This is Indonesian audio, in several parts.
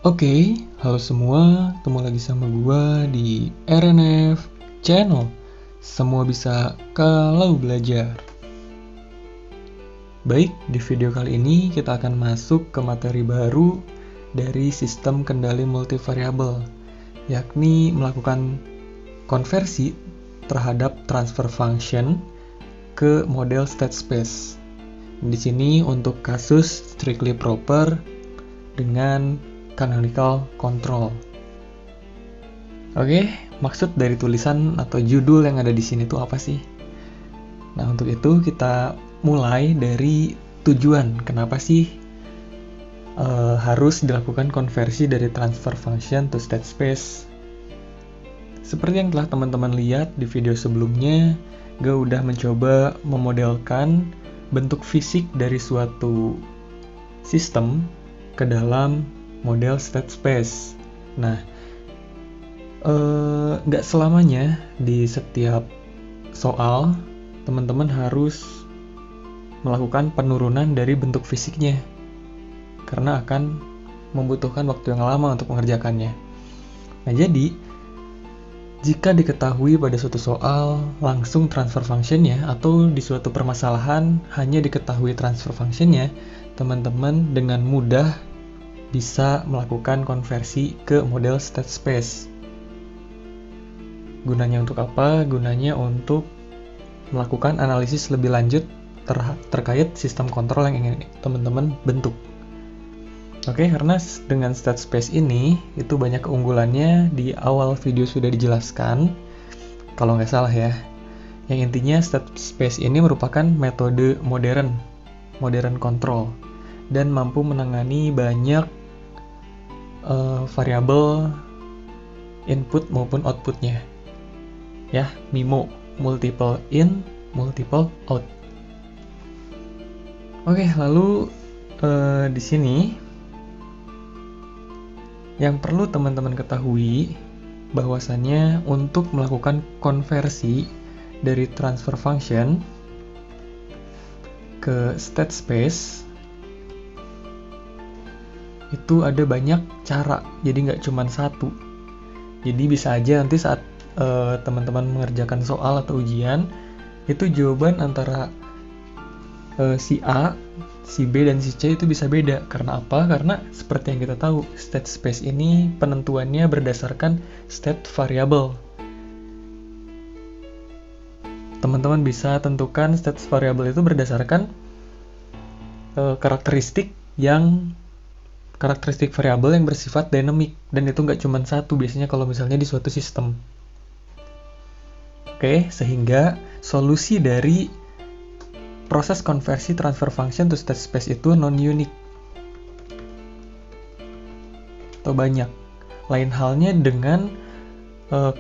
Oke, halo semua, ketemu lagi sama gua di RNF Channel. Semua bisa kalau belajar. Baik, di video kali ini kita akan masuk ke materi baru dari sistem kendali multivariabel, yakni melakukan konversi terhadap transfer function ke model state space. Di sini untuk kasus strictly proper dengan canonical control. Oke, maksud dari tulisan atau judul yang ada di sini tuh apa sih? Nah, untuk itu kita mulai dari tujuan. Kenapa sih harus dilakukan konversi dari transfer function to state space? Seperti yang telah teman-teman lihat di video sebelumnya, gue udah mencoba memodelkan bentuk fisik dari suatu sistem ke dalam model state space. Nah, nggak selamanya di setiap soal teman-teman harus melakukan penurunan dari bentuk fisiknya, karena akan membutuhkan waktu yang lama untuk mengerjakannya. Nah, jadi jika diketahui pada suatu soal langsung transfer functionnya, atau di suatu permasalahan hanya diketahui transfer functionnya, teman-teman dengan mudah bisa melakukan konversi ke model state space. Gunanya untuk apa? Gunanya untuk melakukan analisis lebih lanjut terkait sistem kontrol yang ingin teman-teman bentuk. Oke, karena dengan state space ini itu banyak keunggulannya, di awal video sudah dijelaskan kalau nggak salah ya. Yang intinya state space ini merupakan metode modern control dan mampu menangani banyak variabel input maupun outputnya, ya, MIMO, multiple in, multiple out. Oke, lalu di sini yang perlu teman-teman ketahui bahwasannya untuk melakukan konversi dari transfer function ke state space itu ada banyak cara, jadi nggak cuma satu. Jadi bisa aja nanti saat teman-teman mengerjakan soal atau ujian, itu jawaban antara si A, si B, dan si C itu bisa beda. Karena apa? Karena seperti yang kita tahu, state space ini penentuannya berdasarkan state variable. Teman-teman bisa tentukan state variable itu berdasarkan karakteristik variabel yang bersifat dynamic, dan itu nggak cuma satu biasanya kalau misalnya di suatu sistem. Oke, sehingga solusi dari proses konversi transfer function to state space itu non-unique atau banyak. Lain halnya dengan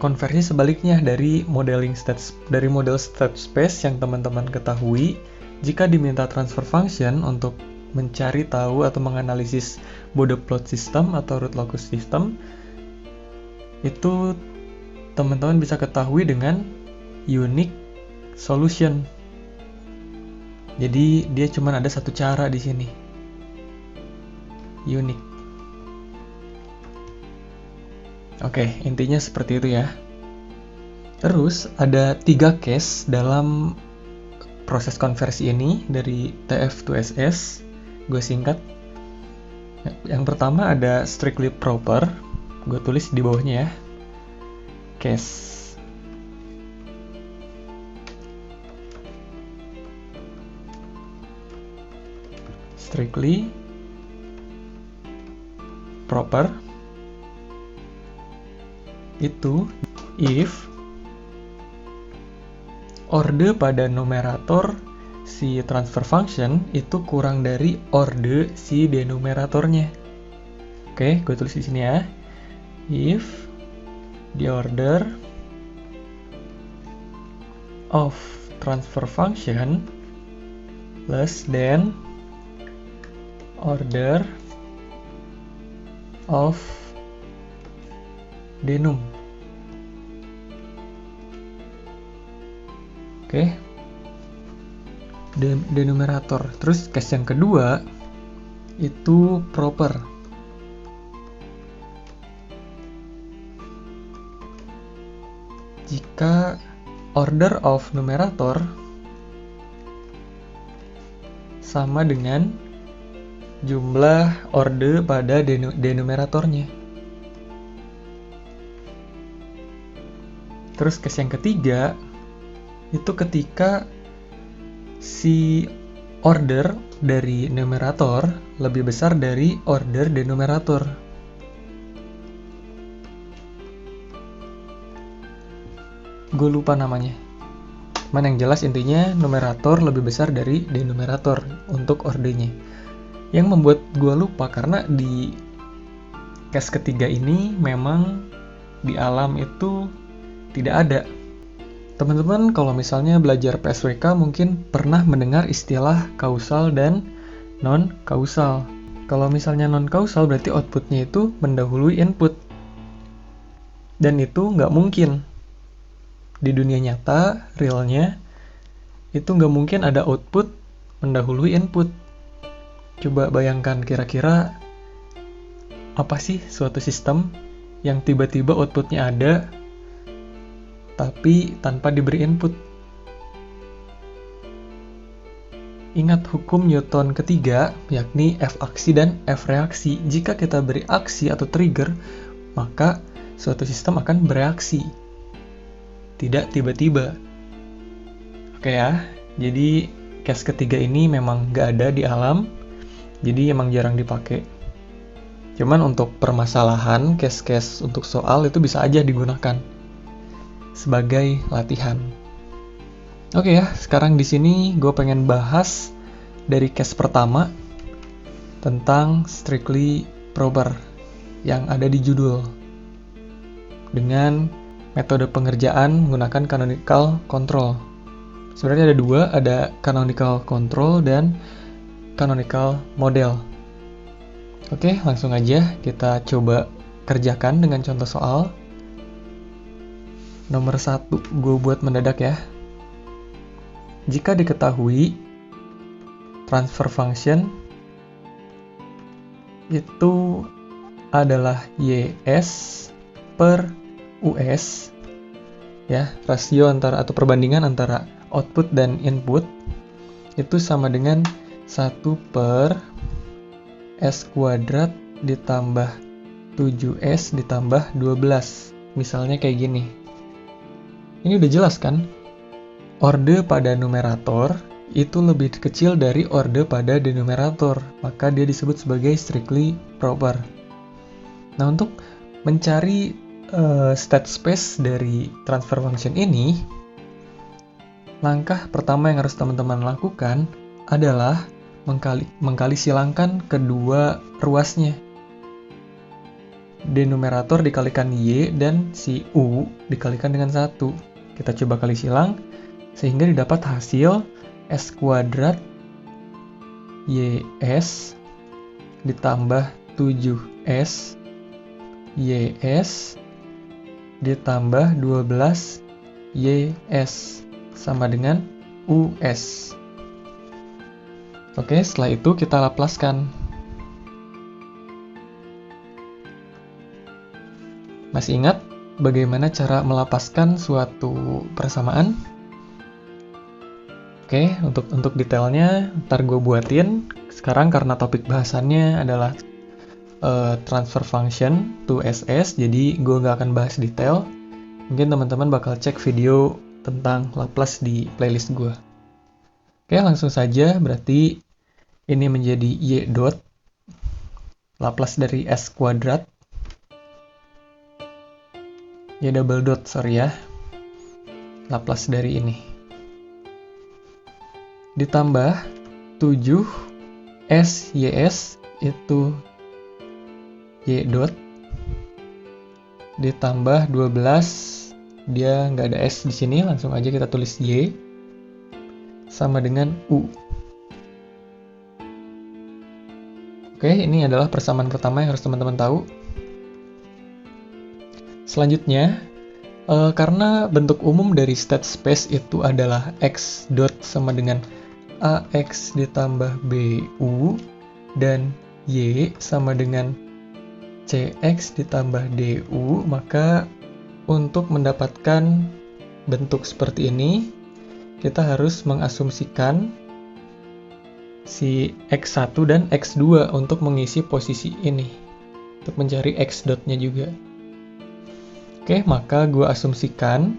konversi sebaliknya dari model state space yang teman-teman ketahui. Jika diminta transfer function untuk mencari tahu atau menganalisis Bode plot system atau root locus system, itu teman-teman bisa ketahui dengan unique solution. Jadi dia cuma ada satu cara di sini, unique. Oke, intinya seperti itu ya. Terus ada 3 case dalam proses konversi ini dari TF to SS. Gue singkat. Yang pertama ada strictly proper. Gue tulis di bawahnya ya. Case. Strictly proper itu if orde pada numerator si transfer function itu kurang dari orde si denumeratornya. Oke, gue tulis di sini ya. If the order of transfer function less than order of denum. Oke. Denumerator. Terus case yang kedua itu proper. jika order of numerator sama dengan jumlah orde pada denumeratornya. Terus case yang ketiga, itu ketika si order dari numerator lebih besar dari order denumerator. Gue lupa namanya. Cuman yang jelas intinya numerator lebih besar dari denumerator untuk ordenya. Yang membuat gue lupa karena di case ketiga ini memang di alam itu tidak ada. Teman-teman kalau misalnya belajar PSWK mungkin pernah mendengar istilah kausal dan non-kausal. Kalau misalnya non-kausal berarti outputnya itu mendahului input. Dan itu nggak mungkin. Di dunia nyata, realnya, itu nggak mungkin ada output mendahului input. Coba bayangkan kira-kira apa sih suatu sistem yang tiba-tiba outputnya ada, tapi tanpa diberi input. Ingat hukum Newton ketiga, yakni F aksi dan F reaksi. Jika kita beri aksi atau trigger, maka suatu sistem akan bereaksi. Tidak tiba-tiba. Oke ya, jadi case ketiga ini memang nggak ada di alam, jadi emang jarang dipakai. Cuman untuk permasalahan, case-case untuk soal itu bisa aja digunakan sebagai latihan. Oke ya, sekarang di sini gue pengen bahas dari case pertama tentang strictly proper yang ada di judul dengan metode pengerjaan menggunakan canonical control. Sebenarnya ada dua, ada canonical control dan canonical model. Oke, langsung aja kita coba kerjakan dengan contoh soal. Nomor 1, gue buat mendadak ya. Jika diketahui transfer function itu adalah YS per US, ya, rasio antara atau perbandingan antara output dan input itu sama dengan 1 per S kuadrat ditambah 7S ditambah 12. Misalnya kayak gini. Ini udah jelas kan? Orde pada numerator itu lebih kecil dari orde pada denumerator, maka dia disebut sebagai strictly proper. Nah, untuk mencari state space dari transfer function ini, langkah pertama yang harus teman-teman lakukan adalah mengkali silangkan kedua ruasnya. Denumerator dikalikan Y dan si U dikalikan dengan 1. Kita coba kali silang sehingga didapat hasil S kuadrat YS ditambah 7S YS ditambah 12 YS sama dengan US. Oke, setelah itu kita laplaskan. Masih ingat bagaimana cara melapaskan suatu persamaan? Oke, untuk detailnya ntar gue buatin. Sekarang karena topik bahasannya adalah transfer function to SS, jadi gue nggak akan bahas detail. Mungkin teman-teman bakal cek video tentang Laplace di playlist gue. Oke, langsung saja. Berarti ini menjadi Y dot Laplace dari S kuadrat, Y double dot, Laplace dari ini ditambah 7 S YS itu Y dot ditambah 12, dia nggak ada S di sini, langsung aja kita tulis Y sama dengan U. Oke, ini adalah persamaan pertama yang harus teman-teman tahu. Selanjutnya, karena bentuk umum dari state space itu adalah X dot sama dengan AX ditambah BU dan Y sama dengan CX ditambah DU, maka untuk mendapatkan bentuk seperti ini, kita harus mengasumsikan si X1 dan X2 untuk mengisi posisi ini, untuk mencari X dot-nya juga. Oke, maka gue asumsikan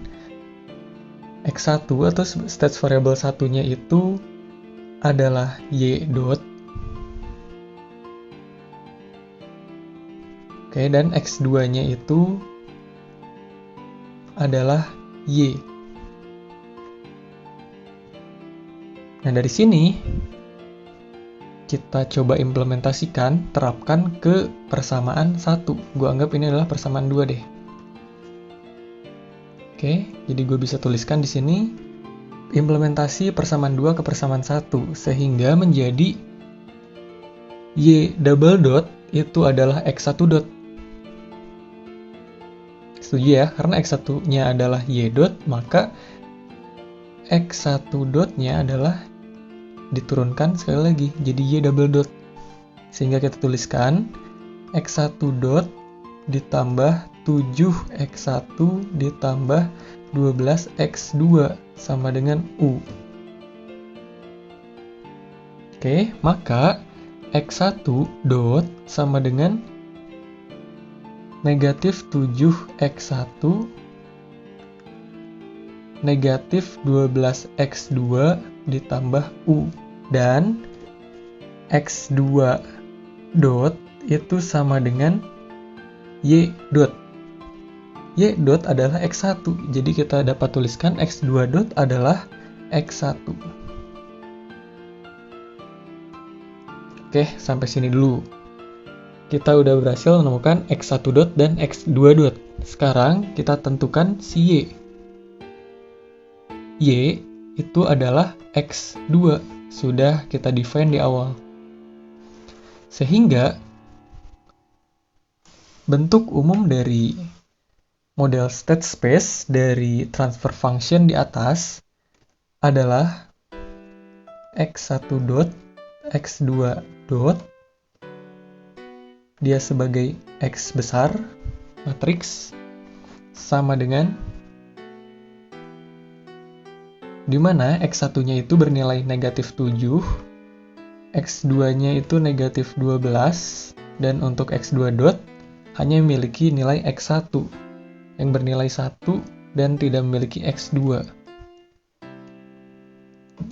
X1 atau state variable satunya itu adalah Y dot. Oke, dan X2-nya itu adalah Y. Nah, dari sini kita coba implementasikan, terapkan ke persamaan 1. Gue anggap ini adalah persamaan 2 deh. Oke, jadi gue bisa tuliskan di sini implementasi persamaan 2 ke persamaan 1 sehingga menjadi Y double dot itu adalah X1 dot. Setuju ya? Karena X1-nya adalah Y dot, maka X1 dot-nya adalah diturunkan sekali lagi jadi Y double dot, sehingga kita tuliskan X1 dot ditambah 7X1 ditambah 12X2 sama dengan U. Oke, maka X1 dot sama dengan negatif 7X1 negatif 12X2 ditambah U, dan X2 dot itu sama dengan Y dot. Y dot adalah X1, jadi kita dapat tuliskan X2 dot adalah X1. Oke, sampai sini dulu. Kita udah berhasil menemukan X1 dot dan X2 dot. Sekarang kita tentukan si Y. Y itu adalah X2, sudah kita define di awal. Sehingga bentuk umum dari model state space dari transfer function di atas adalah X1 dot, X2 dot, dia sebagai X besar, matriks, sama dengan di mana X1-nya itu bernilai negatif 7, X2-nya itu negatif 12, dan untuk X2 dot hanya memiliki nilai X1 yang bernilai 1 dan tidak memiliki X2.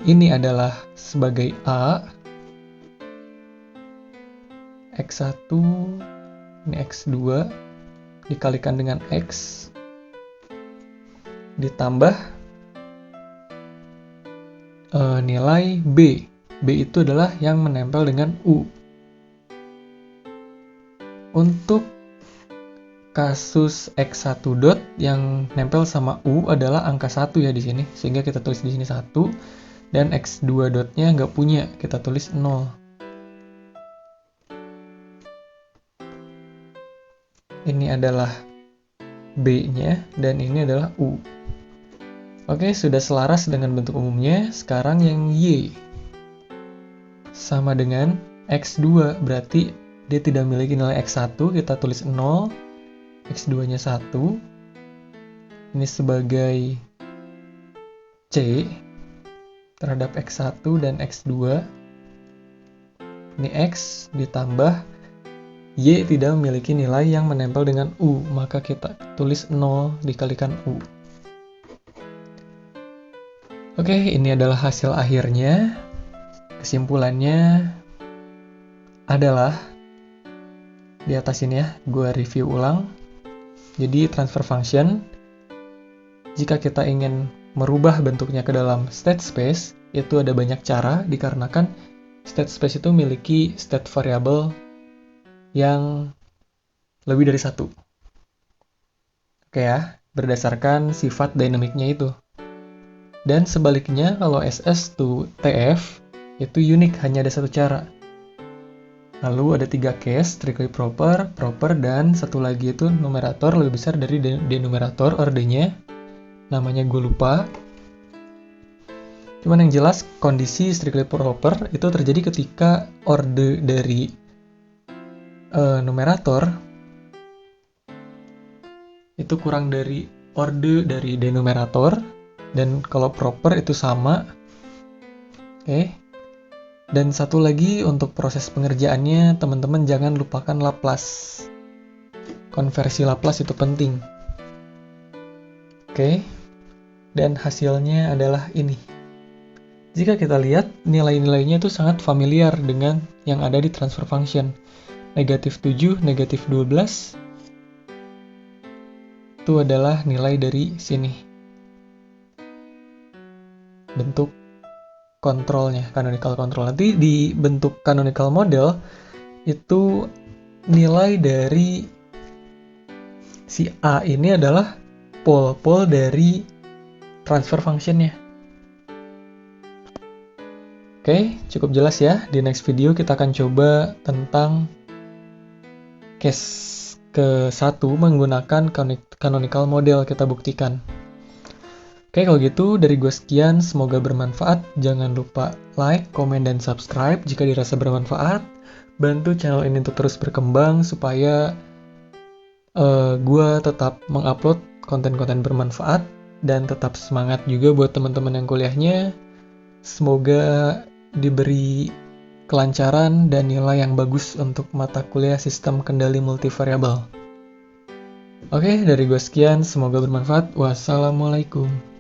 Ini adalah sebagai A, X1, ini X2, dikalikan dengan X, ditambah nilai B. B itu adalah yang menempel dengan U. Untuk kasus X1 dot yang nempel sama U adalah angka 1 ya di sini, sehingga kita tulis di sini 1, dan X2 dotnya nggak punya, kita tulis 0. Ini adalah B-nya, dan ini adalah U. Oke, sudah selaras dengan bentuk umumnya. Sekarang yang Y sama dengan X2, berarti dia tidak memiliki nilai X1, kita tulis 0, X2-nya 1. Ini sebagai C terhadap X1 dan X2. Ini X ditambah Y tidak memiliki nilai yang menempel dengan U, maka kita tulis 0 dikalikan U. Oke, ini adalah hasil akhirnya. Kesimpulannya adalah di atas ini ya, gue review ulang. Jadi transfer function, jika kita ingin merubah bentuknya ke dalam state space, itu ada banyak cara dikarenakan state space itu memiliki state variable yang lebih dari satu. Oke ya, berdasarkan sifat dinamiknya itu. Dan sebaliknya, kalau SS to TF, itu unik, hanya ada satu cara. Lalu ada 3 case, strictly proper, proper, dan satu lagi itu numerator lebih besar dari denominator, ordernya. Namanya gue lupa. Cuman yang jelas, kondisi strictly proper itu terjadi ketika order dari numerator itu kurang dari orde dari denumerator, dan kalau proper itu sama. Oke. Dan satu lagi untuk proses pengerjaannya, teman-teman jangan lupakan Laplace. Konversi Laplace itu penting. Oke. Dan hasilnya adalah ini. Jika kita lihat, nilai-nilainya itu sangat familiar dengan yang ada di transfer function. Negatif 7, negatif 12, itu adalah nilai dari sini. Bentuk kontrolnya, canonical control. Nanti di bentuk canonical model itu nilai dari si A ini adalah pole dari transfer functionnya. Oke, cukup jelas ya. Di next video kita akan coba tentang case ke-1 menggunakan canonical model kita buktikan. Oke, kalau gitu dari gue sekian, semoga bermanfaat. Jangan lupa like, komen, dan subscribe jika dirasa bermanfaat. Bantu channel ini untuk terus berkembang supaya gue tetap mengupload konten-konten bermanfaat dan tetap semangat juga buat teman-teman yang kuliahnya. Semoga diberi kelancaran dan nilai yang bagus untuk mata kuliah sistem kendali multivariabel. Oke, dari gue sekian, semoga bermanfaat. Wassalamualaikum.